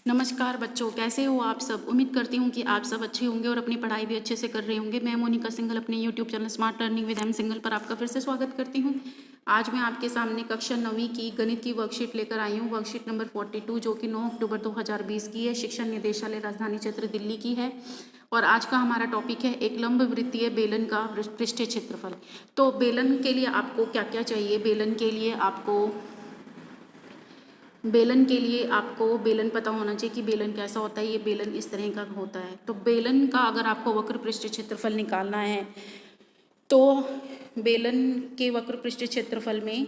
नमस्कार बच्चों, कैसे हो आप सब। उम्मीद करती हूँ कि आप सब अच्छे होंगे और अपनी पढ़ाई भी अच्छे से कर रहे होंगे। मैं मोनिका सिंघल अपने YouTube channel smart learning with M Singhal पर आपका फिर से स्वागत करती हूँ। आज मैं आपके सामने कक्षा 9वीं की गणित की वर्कशीट लेकर आई हूँ, वर्कशीट नंबर 42, जो कि 9 अक्टूबर 2020 की है, शिक्षा निदेशालय राजधानी क्षेत्र दिल्ली की है। और आज का हमारा टॉपिक है एक लंब वृत्तीय बेलन का पृष्ठीय क्षेत्रफल। तो बेलन के लिए आपको क्या क्या चाहिए। बेलन के लिए आपको बेलन पता होना चाहिए कि बेलन कैसा होता है। ये बेलन इस तरह का होता है। तो बेलन का अगर आपको वक्र पृष्ठ क्षेत्रफल निकालना है तो बेलन के वक्र पृष्ठ क्षेत्रफल में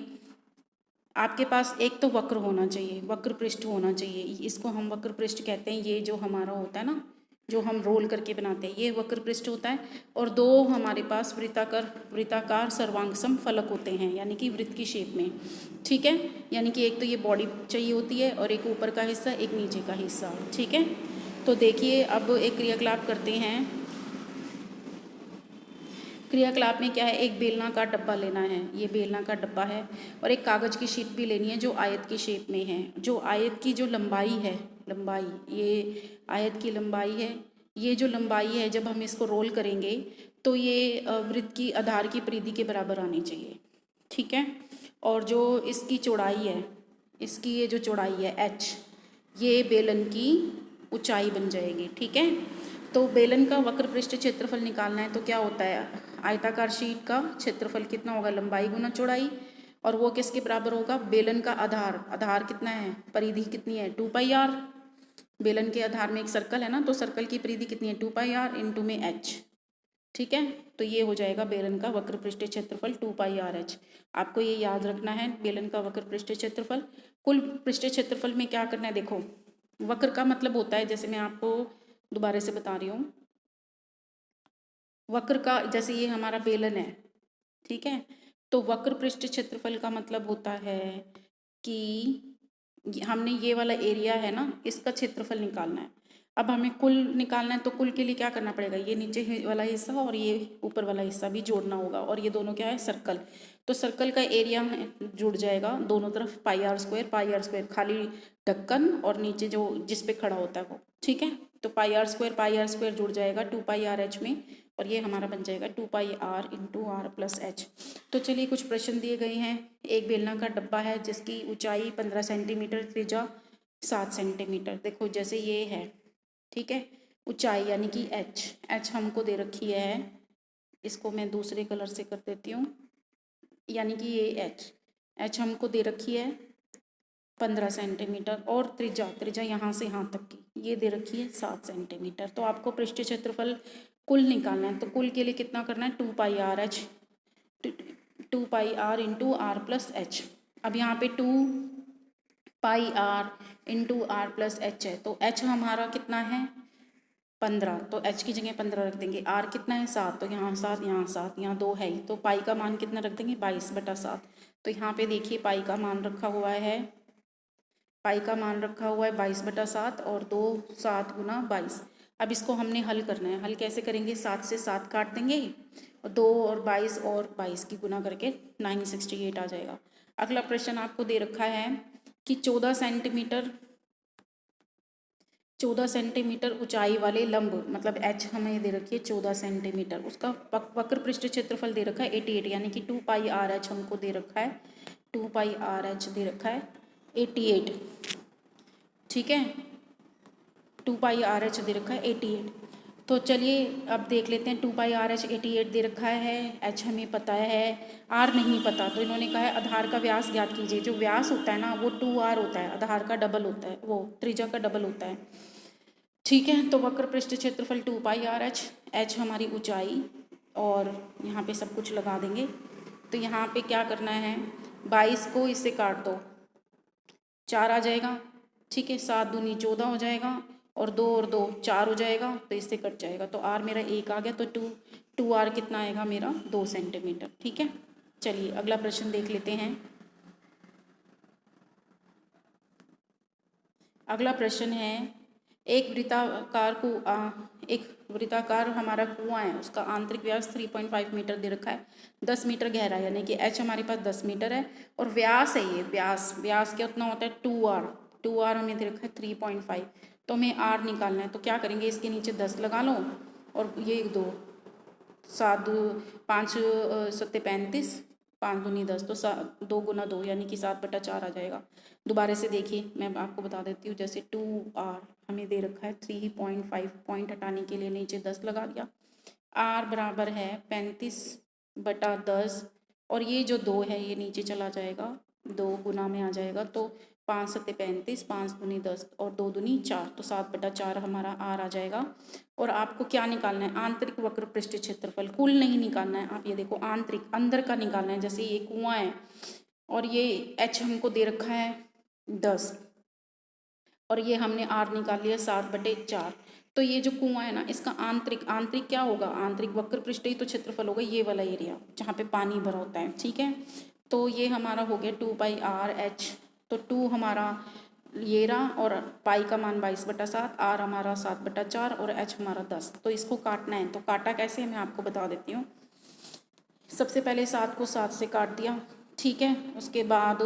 आपके पास एक तो वक्र होना चाहिए, वक्र पृष्ठ होना चाहिए। इसको हम वक्र पृष्ठ कहते हैं। ये जो हमारा होता है ना, जो हम रोल करके बनाते हैं, ये वक्र पृष्ठ होता है। और दो हमारे पास वृत्ताकार सर्वांगसम फलक होते हैं, यानी कि वृत्त की शेप में। ठीक है, यानी कि एक तो ये बॉडी चाहिए होती है और एक ऊपर का हिस्सा, एक नीचे का हिस्सा। ठीक है, तो देखिए अब एक क्रियाकलाप करते हैं। क्रियाकलाप में क्या है, एक बेलना का डब्बा लेना है, ये बेलना का डब्बा है। और एक कागज़ की शीट भी लेनी है जो आयत की शेप में है। जो आयत की जो लंबाई है, ये आयत की लंबाई है। ये जो लंबाई है, जब हम इसको रोल करेंगे तो ये वृत्त की आधार की परिधि के बराबर आनी चाहिए। ठीक है, और जो इसकी चौड़ाई है, इसकी ये जो चौड़ाई है h, ये बेलन की ऊंचाई बन जाएगी। ठीक है, तो बेलन का वक्र पृष्ठ क्षेत्रफल निकालना है तो क्या होता है, आयताकार शीट का क्षेत्रफल कितना होगा, लंबाई गुना चौड़ाई। और वो किसके बराबर होगा, बेलन का आधार कितना है, परिधि कितनी है, 2πr। बेलन के आधार में एक सर्कल है ना, तो सर्कल की परिधि कितनी है, 2πr इंटू में h। ठीक है, तो ये हो जाएगा बेलन का वक्र पृष्ठ क्षेत्रफल 2πrh। आपको ये याद रखना है, बेलन का वक्र पृष्ठ क्षेत्रफल। कुल पृष्ठ क्षेत्रफल में क्या करना है, देखो वक्र का मतलब होता है, जैसे मैं आपको दोबारा से बता रही हूँ, वक्र का, जैसे ये हमारा बेलन है, ठीक है, तो वक्र पृष्ठ क्षेत्रफल का मतलब होता है कि हमने ये वाला एरिया है ना, इसका क्षेत्रफल निकालना है। अब हमें कुल निकालना है, तो कुल के लिए क्या करना पड़ेगा, ये नीचे वाला हिस्सा और ये ऊपर वाला हिस्सा भी जोड़ना होगा। और ये दोनों क्या है, सर्कल। तो सर्कल का एरिया जुड़ जाएगा दोनों तरफ, पाई आर स्क्वायर खाली ढक्कन और नीचे जो जिस पे खड़ा होता है वो। ठीक है, तो पाई आर स्क्वायर जुड़ जाएगा 2πrh में, और ये हमारा बन जाएगा 2πr into are plus H. तो चलिए कुछ प्रश्न दिए गए हैं। एक बेलना का डब्बा है जिसकी ऊंचाई 15 सेंटीमीटर, त्रिज्या 7 सेंटीमीटर। देखो जैसे ये है, ठीक है, ऊंचाई यानी कि एच हमको दे रखी है। इसको मैं दूसरे कलर से कर देती हूँ, यानी कि ये एच हमको दे रखी है 15 सेंटीमीटर, और त्रिज्या यहाँ से यहाँ तक की ये दे रखी है 7 सेंटीमीटर। तो आपको पृष्ठ क्षेत्रफल कुल निकालना है, तो कुल के लिए कितना करना है, 2πrh, 2πr into are plus H. अब यहाँ पे 2πr into are plus H है, तो h हमारा कितना है 15, तो h की जगह 15 रख देंगे। r कितना है 7, तो यहाँ 7, यहाँ 7, यहाँ 2 है ही, तो पाई का मान कितना रख देंगे, 22/7। तो यहाँ पे देखिए पाई का मान रखा हुआ है, 22/7, और 2 7 गुना 22। अब इसको हमने हल करना है। हल कैसे करेंगे, 7 से 7 काट देंगे, और 2 और 22 की गुना करके 968 आ जाएगा। अगला प्रश्न आपको दे रखा है कि 14 सेंटीमीटर ऊंचाई वाले लंब, मतलब h हमें दे रखी है 14 सेंटीमीटर, उसका वक्र पृष्ठ क्षेत्रफल दे रखा है 88, यानी कि 2πrh हमको दे रखा है, 2πrh दे रखा है 88। ठीक है, 2πrh दे रखा है 88। तो चलिए अब देख लेते हैं, 2πrh 88 दे रखा है, h हमें पता है, r नहीं पता। तो इन्होंने कहा है आधार का व्यास ज्ञात कीजिए। जो व्यास होता है ना वो 2r होता है, आधार का डबल होता है, वो त्रिज्या का डबल होता है। ठीक है, तो वक्र पृष्ठ क्षेत्रफल 2πrh, h हमारी ऊंचाई, और यहाँ पे सब कुछ लगा देंगे। तो यहाँ पे क्या करना है, 22 को इससे काट दो, 4 आ जाएगा। ठीक है, 7 दूनी 14 हो जाएगा, और 2 और 2 4 हो जाएगा, तो इससे कट जाएगा। तो r मेरा 1 आ गया, तो 2r कितना आएगा मेरा 2 सेंटीमीटर। ठीक है, चलिए अगला प्रश्न देख लेते हैं। अगला प्रश्न है, एक वृत्ताकार हमारा कुआं है, उसका आंतरिक व्यास 3.5 मीटर दे रखा है, 10 मीटर गहरा है, यानी कि h हमारे पास 10 मीटर है, और व्यास है ये, व्यास क्या उतना होता है 2r, 2r हमें दे रखा है 3.5, तो हमें r निकालना है। तो क्या करेंगे, इसके नीचे 10 लगा लो और ये 2 7 5 सत्ते 35, 5 दूनी 10, तो 2 गुना 2 यानी कि 7/4 आ जाएगा। दोबारा से देखिए, मैं आपको बता देती हूँ। जैसे 2r हमें दे रखा है 3.5, पॉइंट हटाने के लिए नीचे 10 लगा दिया। r बराबर है 35/10 और ये जो 2 है ये नीचे चला जाएगा, 2 गुना में आ जाएगा। तो 5 सत्ते 35, 5 दूनी 10 और 2 दूनी 4, तो 7/4 हमारा r आ जाएगा। और आपको क्या निकालना है, आंतरिक वक्र पृष्ठ क्षेत्रफल, कुल नहीं निकालना है। आप ये देखो आंतरिक, अंदर का निकालना है। जैसे ये कुआं है और ये h हमको दे रखा है 10 और ये हमने r निकाल लिया 7/4। तो ये जो कुआं है ना, इसका आंतरिक क्या होगा, आंतरिक वक्र पृष्ठ ही तो क्षेत्रफल होगा, ये वाला एरिया जहाँ पे पानी भरा होता है। ठीक है, तो ये हमारा हो गया 2πr/h। तो 2 हमारा ये रहा और पाई का मान 22/7, r हमारा 7/4 और h हमारा 10। तो इसको काटना है, तो काटा कैसे है मैं आपको बता देती हूँ। सबसे पहले 7 को 7 से काट दिया, ठीक है। उसके बाद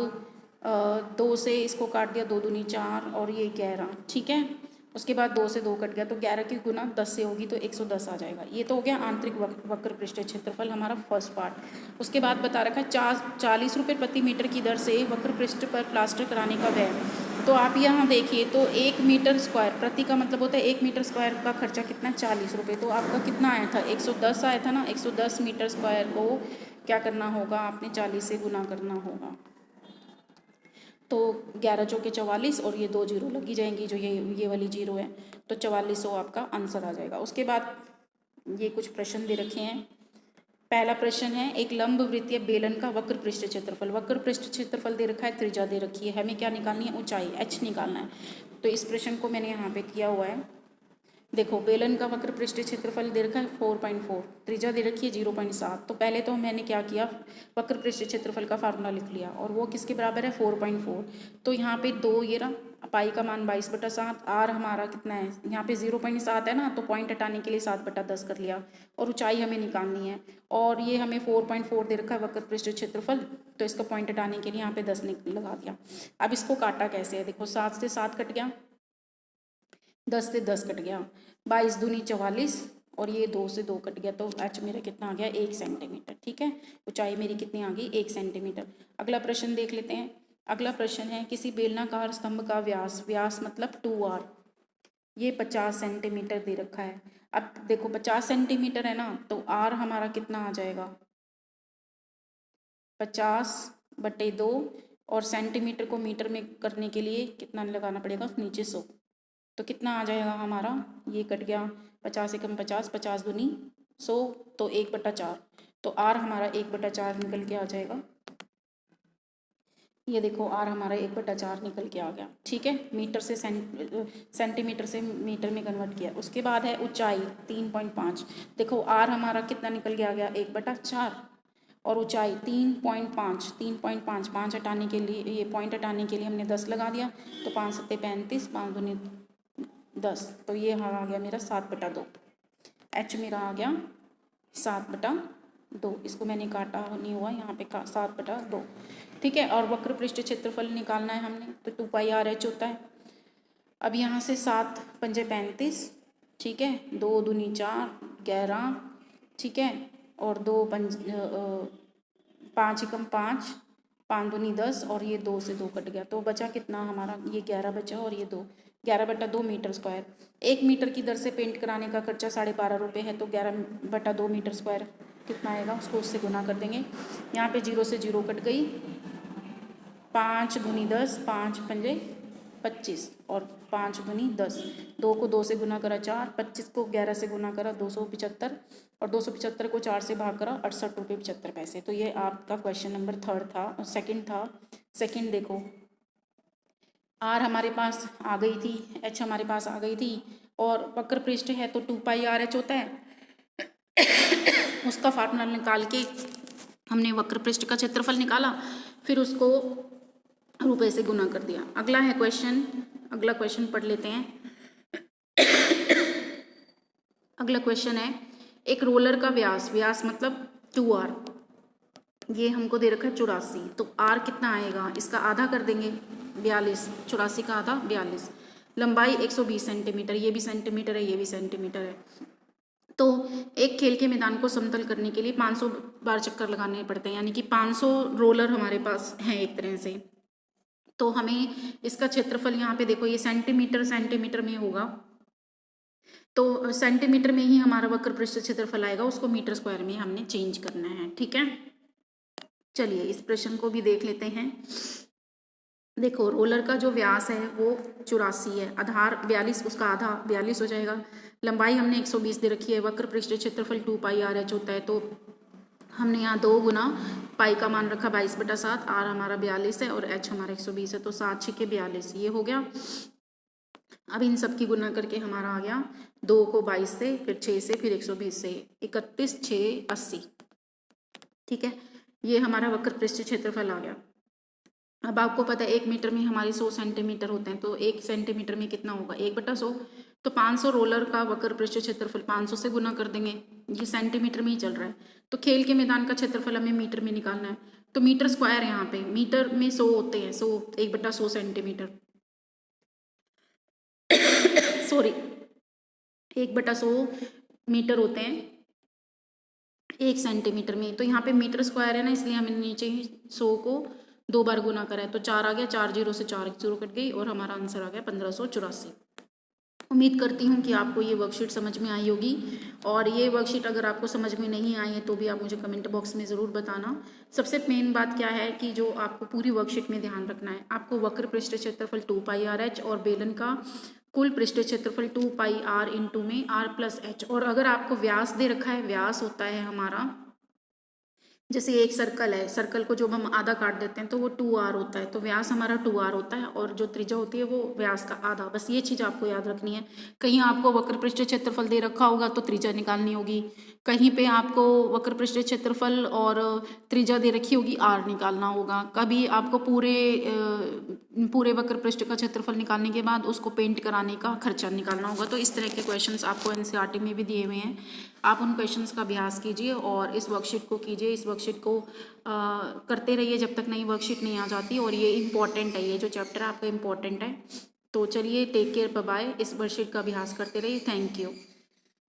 2 से इसको काट दिया, 2 दूनी 4 और ये 11, ठीक है। उसके बाद 2 से 2 कट गया, तो 11 की गुना 10 से होगी तो 110 आ जाएगा। ये तो हो गया आंतरिक वक्र पृष्ठ क्षेत्रफल, हमारा फर्स्ट पार्ट। उसके बाद बता रखा है 40 रुपये प्रति मीटर की दर से वक्र पृष्ठ पर प्लास्टर कराने का व्यय। तो आप यहाँ देखिए, तो 1 मीटर स्क्वायर, प्रति का मतलब होता है 1 मीटर स्क्वायर का खर्चा कितना, 40 रुपये। तो आपका कितना आया था, 110 आया था ना। 110 मीटर स्क्वायर को क्या करना होगा, आपने 40 से गुना करना होगा। तो 11 चौके 44 और ये 2 जीरो लगी जाएंगी, जो ये वाली जीरो है, तो 4400 आपका आंसर आ जाएगा। उसके बाद ये कुछ प्रश्न दे रखे हैं। पहला प्रश्न है, एक लंब वृत्तीय बेलन का वक्र पृष्ठ क्षेत्रफल। वक्र पृष्ठ क्षेत्रफल दे रखा है, त्रिज्या दे रखी है, हमें क्या निकालनी है, ऊंचाई h निकालना है। तो इस प्रश्न को मैंने यहाँ पे किया हुआ है। देखो, बेलन का वक्र पृष्ठ क्षेत्रफल दे रखा है 4.4, त्रिज्या दे रखी है 0.7। तो पहले तो मैंने क्या किया, वक्र पृष्ठ क्षेत्रफल का फार्मूला लिख लिया और वो किसके बराबर है, 4.4। तो यहाँ पे 2 ये रहा, पाई का मान 22/7, r हमारा कितना है, यहाँ पे 0.7 है ना, तो पॉइंट हटाने के लिए 7/10 कर लिया और ऊंचाई हमें निकालनी है। और ये हमें 4.4 दे रखा है वक्र पृष्ठ क्षेत्रफल, तो इसका पॉइंट हटाने के लिए यहाँ पे 10 लगा दिया। अब इसको काटा कैसे है, देखो 7 से 7 कट गया, 10 से 10 कट गया, 22 दूनी 44 और ये 2 से 2 कट गया, तो h मेरा कितना आ गया, 1 सेंटीमीटर। ठीक है, ऊंचाई मेरी कितनी आ गई, 1 सेंटीमीटर। अगला प्रश्न देख लेते हैं। अगला प्रश्न है, किसी बेलनाकार स्तंभ का व्यास मतलब 2r, ये 50 सेंटीमीटर दे रखा है। अब देखो 50 सेंटीमीटर है ना, तो r हमारा कितना आ जाएगा, 50/2 और सेंटीमीटर को मीटर में करने के लिए कितना लगाना पड़ेगा, नीचे 100। तो कितना आ जाएगा हमारा, ये कट गया, 50 एकम 50, 50 दूनी 100, तो 1/4। तो r हमारा 1/4 निकल के आ जाएगा। ये देखो r हमारा 1/4 निकल के आ गया। ठीक है, मीटर से सेंटीमीटर से मीटर में कन्वर्ट किया। उसके बाद है ऊंचाई 3.5। देखो r हमारा कितना निकल के आ गया, 1/4 और ऊंचाई 3.5, 3.5, 5 हटाने के लिए, ये पॉइंट हटाने के लिए हमने 10 लगा दिया, तो 5 सत्ते 35, 5 दूनी 10, तो ये आ गया मेरा 7/2। h मेरा आ गया 7/2। इसको मैंने काटा नहीं हुआ, यहाँ पे 7/2। ठीक है, और वक्र पृष्ठ क्षेत्रफल निकालना है हमने, तो 2πr/h होता है। अब यहाँ से 7 पंजे 35, ठीक है, 2 दूनी 4, 11, ठीक है, और 5 एकम 5, 5 दूनी 10 और ये 2 से 2 कट गया, तो बचा कितना हमारा, ये 11 बचा और ये 2, 11/2 मीटर स्क्वायर। 1 मीटर की दर से पेंट कराने का खर्चा 12.5 रुपये है, तो 11/2 मीटर स्क्वायर कितना आएगा, उसको उससे गुना कर देंगे। यहाँ पे 0 से 0 कट गई, 5 दूनी 10, 5 पंजे 25 और 5 दूनी 10, 2 को 2 से गुना करा 4, 25 को 11 से गुना करा 275 और 275 को 4 से भाग करा 68.75 रुपये। तो ये आपका क्वेश्चन नंबर 3 था, सेकंड था। सेकंड देखो, r हमारे पास आ गई थी, h हमारे पास आ गई थी और वक्र पृष्ठ है तो 2πr/h होता है। उसका फार्मूला निकाल के हमने वक्र पृष्ठ का क्षेत्रफल निकाला, फिर उसको रुपए से गुना कर दिया। अगला है क्वेश्चन, अगला क्वेश्चन पढ़ लेते हैं। अगला क्वेश्चन है, एक रोलर का व्यास मतलब 2r, ये हमको दे रखा है 84, तो r कितना आएगा, इसका आधा कर देंगे, 42, 84 का आधा 42, लंबाई 120 सेंटीमीटर, ये भी सेंटीमीटर है, ये भी सेंटीमीटर है। तो एक खेल के मैदान को समतल करने के लिए 500 बार चक्कर लगाने पड़ते हैं, यानी कि 500 रोलर हमारे पास हैं एक तरह से। तो हमें इसका क्षेत्रफल यहाँ पे देखो, ये सेंटीमीटर में होगा, तो सेंटीमीटर में ही हमारा वक्र पृष्ठ क्षेत्रफल आएगा, उसको मीटर स्क्वायर में हमने चेंज करना है। ठीक है, चलिए इस प्रश्न को भी देख लेते हैं। देखो रोलर का जो व्यास है वो 84 है, आधार 42, उसका आधा 42 हो जाएगा। लंबाई हमने 120 दे रखी है, वक्र पृष्ठ क्षेत्रफल 2πr/h होता है, तो हमने यहाँ 2 गुना पाई का मान रखा 22/7, आर हमारा 42 है और एच हमारा 120 है, तो 7 6 42, ये हो गया। अब इन सब की गुना करके हमारा आ गया 2 को 22 से, फिर 6 से, फिर 120 से, 31 6 80। ठीक है, ये हमारा वक्र पृष्ठ क्षेत्रफल आ गया। अब आपको पता है 1 मीटर में हमारे 100 सेंटीमीटर होते हैं, तो 1 सेंटीमीटर में कितना होगा 1/100, तो 500 रोलर का वक्र पृष्ठ क्षेत्रफल 500 से गुना कर देंगे, ये सेंटीमीटर में ही चल रहा है। तो खेल के मैदान का क्षेत्रफल हमें मीटर में निकालना है, तो मीटर स्क्वायर है, यहाँ पे मीटर में 100 होते हैं, 100 1/100 सेंटीमीटर, सॉरी 1/100 मीटर होते हैं 1 सेंटीमीटर में। तो यहाँ पे मीटर स्क्वायर है ना, इसलिए हमने नीचे ही 100 को 2 बार गुना करा है, तो 4 आ गया, 4 0 से 4 0 कट गई और हमारा आंसर आ गया 1584। उम्मीद करती हूँ कि आपको ये वर्कशीट समझ में आई होगी, और ये वर्कशीट अगर आपको समझ में नहीं आई है तो भी आप मुझे कमेंट बॉक्स में ज़रूर बताना। सबसे मेन बात क्या है कि जो आपको पूरी वर्कशीट में ध्यान रखना है, आपको वक्र पृष्ठ क्षेत्रफल 2πr/h और बेलन का कुल पृष्ठ क्षेत्रफल 2πr इंटू में r+h, और अगर आपको व्यास दे रखा है, व्यास होता है हमारा, जैसे एक सर्कल है, सर्कल को जब हम आधा काट देते हैं तो वो 2r होता है, तो व्यास हमारा 2r होता है, और जो त्रिज्या होती है वो व्यास का आधा। बस ये चीज़ आपको याद रखनी है। कहीं आपको वक्र पृष्ठ क्षेत्रफल दे रखा होगा तो त्रिज्या निकालनी होगी, कहीं पे आपको वक्र पृष्ठ क्षेत्रफल और त्रिज्या दे रखी होगी, r निकालना होगा। कभी आपको पूरे वक्र पृष्ठ का क्षेत्रफल निकालने के बाद उसको पेंट कराने का खर्चा निकालना होगा। तो इस तरह के क्वेश्चंस आपको एनसीईआरटी में भी दिए हुए हैं, आप उन क्वेश्चंस का अभ्यास कीजिए और इस वर्कशीट को कीजिए। इस वर्कशीट को करते रहिए जब तक नई वर्कशीट नहीं आ जाती, और ये इंपॉर्टेंट है, ये जो चैप्टर है आपका इंपॉर्टेंट है। तो चलिए, टेक केयर, बाय बाय। इस वर्कशीट का अभ्यास करते रहिए। Thank you.